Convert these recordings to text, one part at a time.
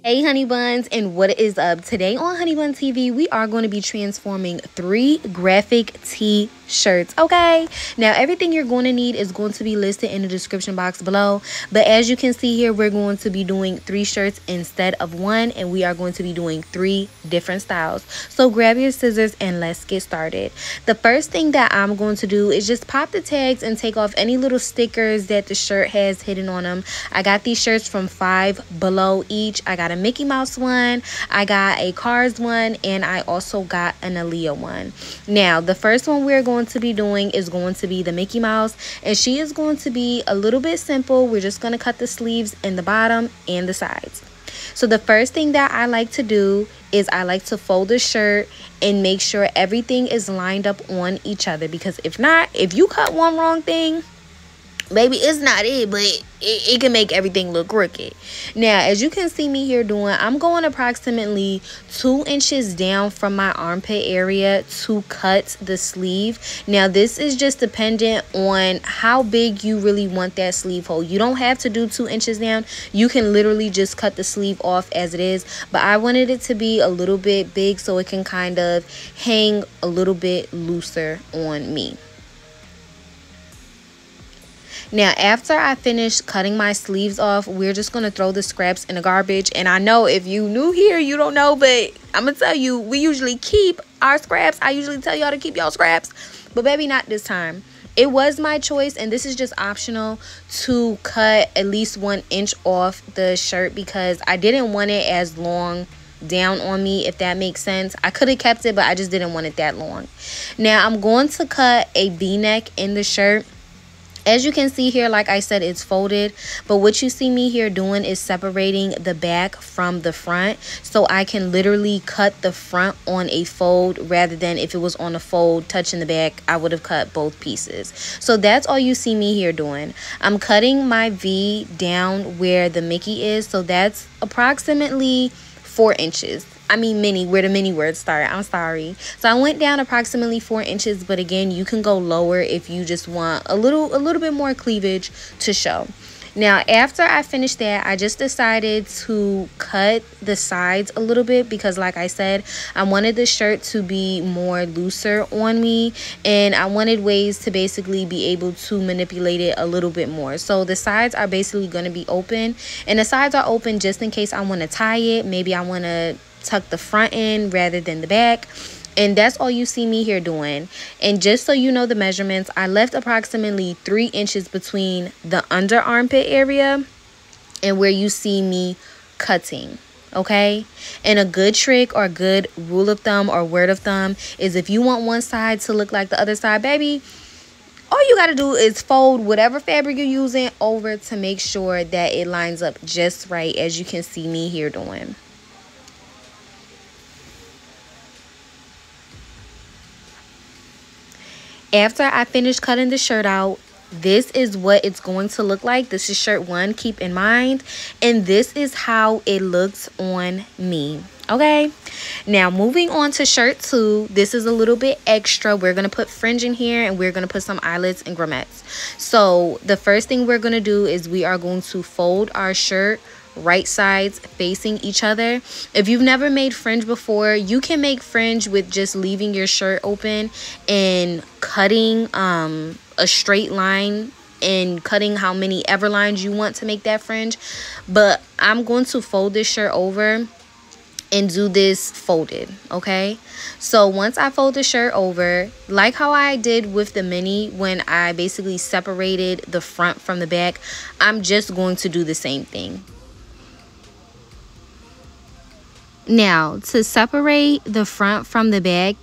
Hey honey buns, and what is up? Today on Honeybuntv, we are going to be transforming 3 graphic tee shirts. Okay, now everything you're going to need is going to be listed in the description box below, but as you can see here, we're going to be doing 3 shirts instead of 1, and we are going to be doing 3 different styles. So grab your scissors and let's get started. The first thing that I'm going to do is just pop the tags and take off any little stickers that the shirt has hidden on them. I got these shirts from Five Below each. I got a Mickey Mouse one, I got a Cars one, and I also got an Aaliyah one. Now the first one we're going to be doing is going to be the Mickey Mouse, and she is going to be a little bit simple. We're just going to cut the sleeves in the bottom and the sides. So the first thing that I like to do is I like to fold the shirt and make sure everything is lined up on each other, because if not, if you cut one wrong thing, baby, it's not it, but it can make everything look crooked. Now, as you can see me here doing, I'm going approximately 2 inches down from my armpit area to cut the sleeve. Now, this is just dependent on how big you really want that sleeve hole. You don't have to do 2 inches down. You can literally just cut the sleeve off as it is, but I wanted it to be a little bit big so it can kind of hang a little bit looser on me. Now, after I finish cutting my sleeves off, we're just going to throw the scraps in the garbage. And I know if you new here, you don't know, but I'm going to tell you, we usually keep our scraps. I usually tell y'all to keep y'all scraps, but baby, not this time. It was my choice, and this is just optional, to cut at least 1 inch off the shirt because I didn't want it as long down on me, if that makes sense. I could have kept it, but I just didn't want it that long. Now, I'm going to cut a V-neck in the shirt. As you can see here, like I said, it's folded, but what you see me here doing is separating the back from the front, so I can literally cut the front on a fold rather than if it was on a fold touching the back, I would have cut both pieces. So that's all you see me here doing. I'm cutting my V down where the Mickey is, so that's approximately 4 inches. I mean mini, where the mini words start. I'm sorry. So I went down approximately 4 inches, but again, you can go lower if you just want a little bit more cleavage to show. Now, after I finished that, I just decided to cut the sides a little bit because, like I said, I wanted the shirt to be more looser on me, and I wanted ways to basically be able to manipulate it a little bit more. So the sides are basically going to be open, and the sides are open just in case I want to tie it. Maybe I want to tuck the front in rather than the back, and that's all you see me here doing. And just so you know the measurements, I left approximately 3 inches between the under armpit area and where you see me cutting. Okay, and a good trick or good rule of thumb or word of thumb is if you want one side to look like the other side, baby, all you got to do is fold whatever fabric you're using over to make sure that it lines up just right, as you can see me here doing. After I finished cutting the shirt out, this is what it's going to look like. This is shirt 1, keep in mind, and this is how it looks on me. Okay, now moving on to shirt 2. This is a little bit extra. We're going to put fringe in here, and we're going to put some eyelets and grommets. So the first thing we're going to do is we are going to fold our shirt right sides facing each other. If you've never made fringe before, you can make fringe with just leaving your shirt open and cutting a straight line and cutting how many ever lines you want to make that fringe. But I'm going to fold this shirt over and do this folded. Okay, so once I fold the shirt over, like how I did with the mini when I basically separated the front from the back, I'm just going to do the same thing. Now, to separate the front from the back,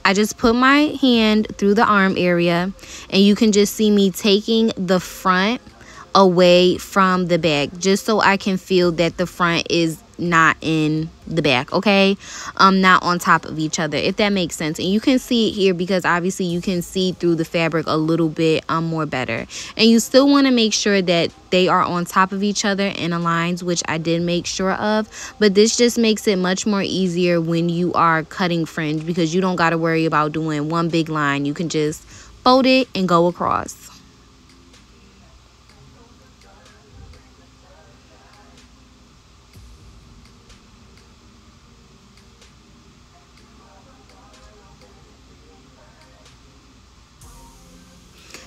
I just put my hand through the arm area, and you can just see me taking the front away from the back, just so I can feel that the front is not in the back, okay? Not on top of each other, if that makes sense. And you can see it here because obviously you can see through the fabric a little bit more better. And you still want to make sure that they are on top of each other in a lines, which I did make sure of. But this just makes it much more easier when you are cutting fringe, because you don't got to worry about doing one big line. You can just fold it and go across.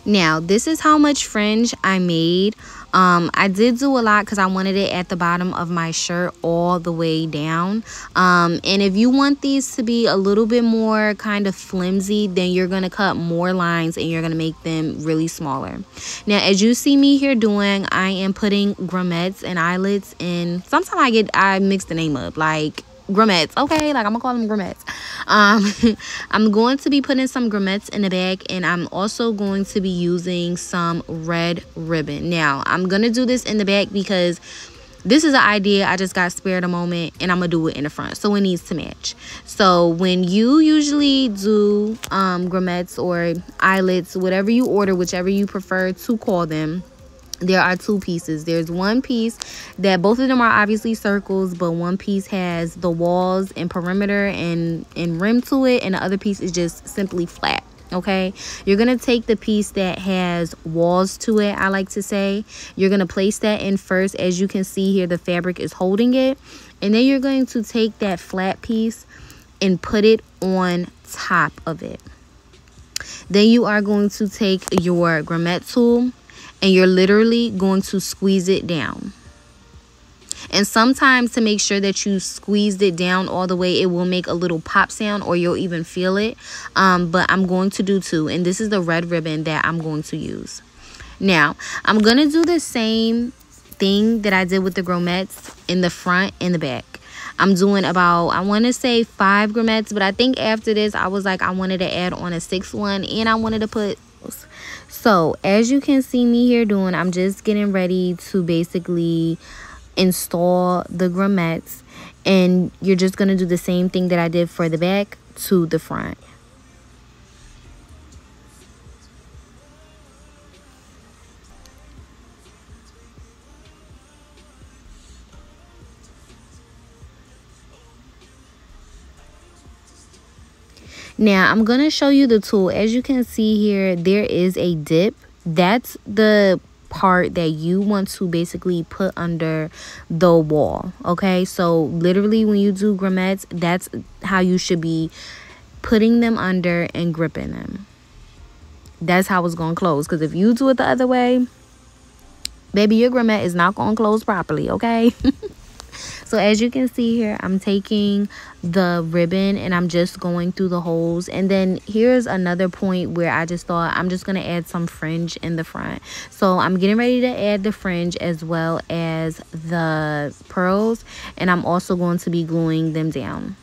Now, this is how much fringe I made. I did do a lot because I wanted it at the bottom of my shirt all the way down. And if you want these to be a little bit more kind of flimsy, then you're going to cut more lines and you're going to make them really smaller. Now, as you see me here doing, I am putting grommets and eyelets in. Sometimes I mix the name up, like grommets, okay? Like, I'm gonna call them grommets. I'm going to be putting some grommets in the back, and I'm also going to be using some red ribbon. Now, I'm gonna do this in the back because this is an idea I just got spared a moment, and I'm gonna do it in the front, so it needs to match. So when you usually do grommets or eyelets, whatever you order, whichever you prefer to call them, there are two pieces. There's one piece that both of them are obviously circles, but one piece has the walls and perimeter and rim to it, and the other piece is just simply flat. Okay, you're gonna take the piece that has walls to it, I like to say. You're gonna place that in first. As you can see here, the fabric is holding it, and then you're going to take that flat piece and put it on top of it. Then you are going to take your grommet tool, and you're literally going to squeeze it down. And sometimes, to make sure that you squeezed it down all the way, it will make a little pop sound, or you'll even feel it. But I'm going to do two, and this is the red ribbon that I'm going to use. Now, I'm going to do the same thing that I did with the grommets in the front and the back. I'm doing about, I want to say 5 grommets, but I think after this, I was like, I wanted to add on a 6th one, and I wanted to put. So as you can see me here doing, I'm just getting ready to basically install the grommets, and you're just going to do the same thing that I did for the back to the front. Now, I'm going to show you the tool. As you can see here, there is a dip. That's the part that you want to basically put under the wall. Okay, so literally when you do grommets, that's how you should be putting them under and gripping them. That's how it's going to close. Because if you do it the other way, baby, your grommet is not going to close properly, okay? So as you can see here, I'm taking the ribbon and I'm just going through the holes. And then here's another point where I just thought I'm just going to add some fringe in the front. So I'm getting ready to add the fringe as well as the pearls. And I'm also going to be gluing them down.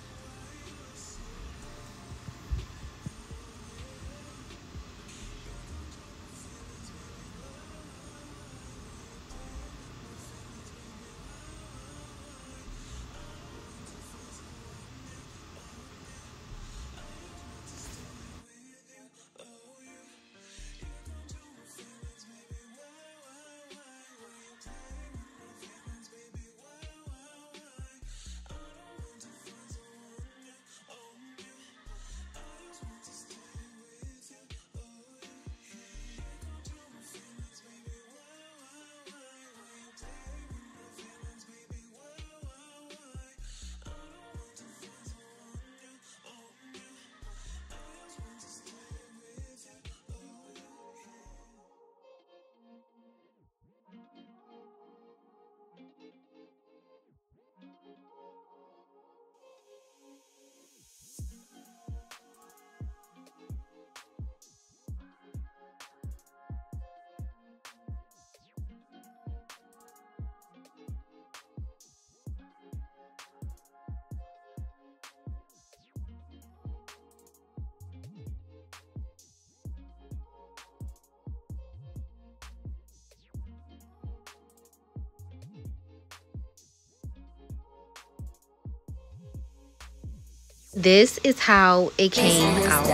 This is how it came out.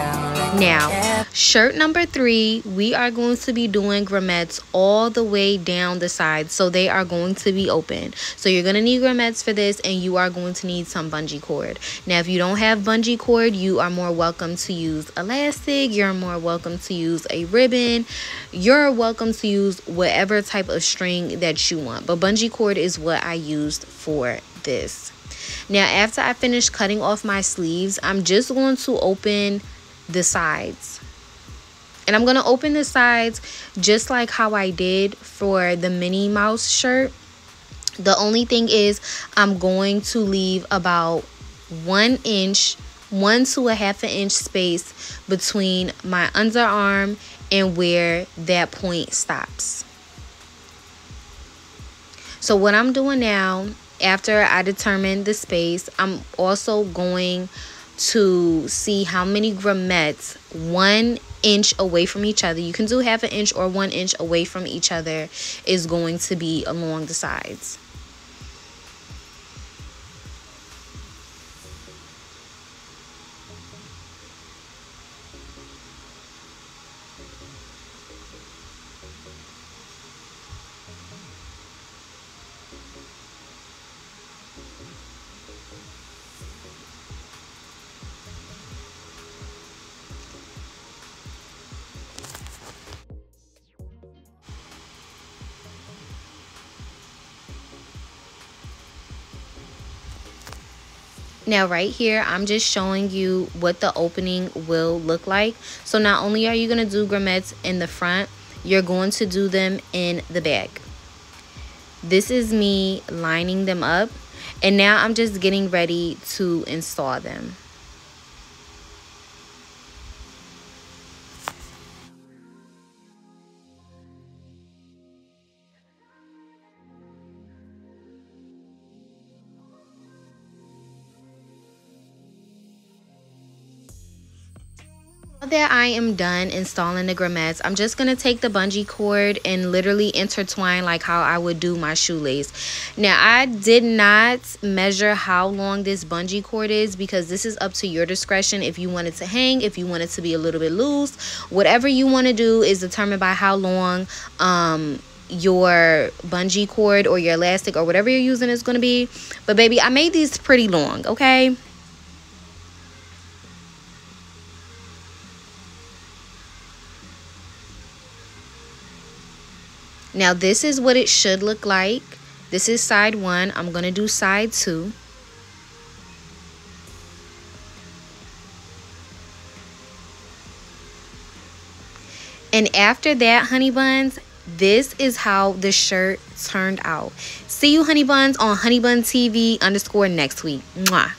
Now, shirt number 3, we are going to be doing grommets all the way down the sides. So they are going to be open. So you're going to need grommets for this, and you are going to need some bungee cord. Now, if you don't have bungee cord, you are more welcome to use elastic. You're more welcome to use a ribbon. You're welcome to use whatever type of string that you want. But bungee cord is what I used for this. Now, after I finish cutting off my sleeves, I'm just going to open the sides. And I'm going to open the sides just like how I did for the Minnie Mouse shirt. The only thing is I'm going to leave about 1 inch, 1 to a half an inch space between my underarm and where that point stops. So what I'm doing now, after I determine the space, I'm also going to see how many grommets 1 inch away from each other. You can do half an inch or 1 inch away from each other is going to be along the sides. Now right here, I'm just showing you what the opening will look like. So not only are you going to do grommets in the front, you're going to do them in the back. This is me lining them up, and now I'm just getting ready to install them. Now that I am done installing the grommets, I'm just going to take the bungee cord and literally intertwine like how I would do my shoelace. Now, I did not measure how long this bungee cord is because this is up to your discretion. If you want it to hang, if you want it to be a little bit loose, whatever you want to do is determined by how long your bungee cord or your elastic or whatever you're using is going to be. But baby, I made these pretty long, okay? Now this is what it should look like. This is side 1. I'm going to do side 2. And after that, honey buns, this is how the shirt turned out. See you, honey buns, on HoneyBuntv _ next week. Mwah.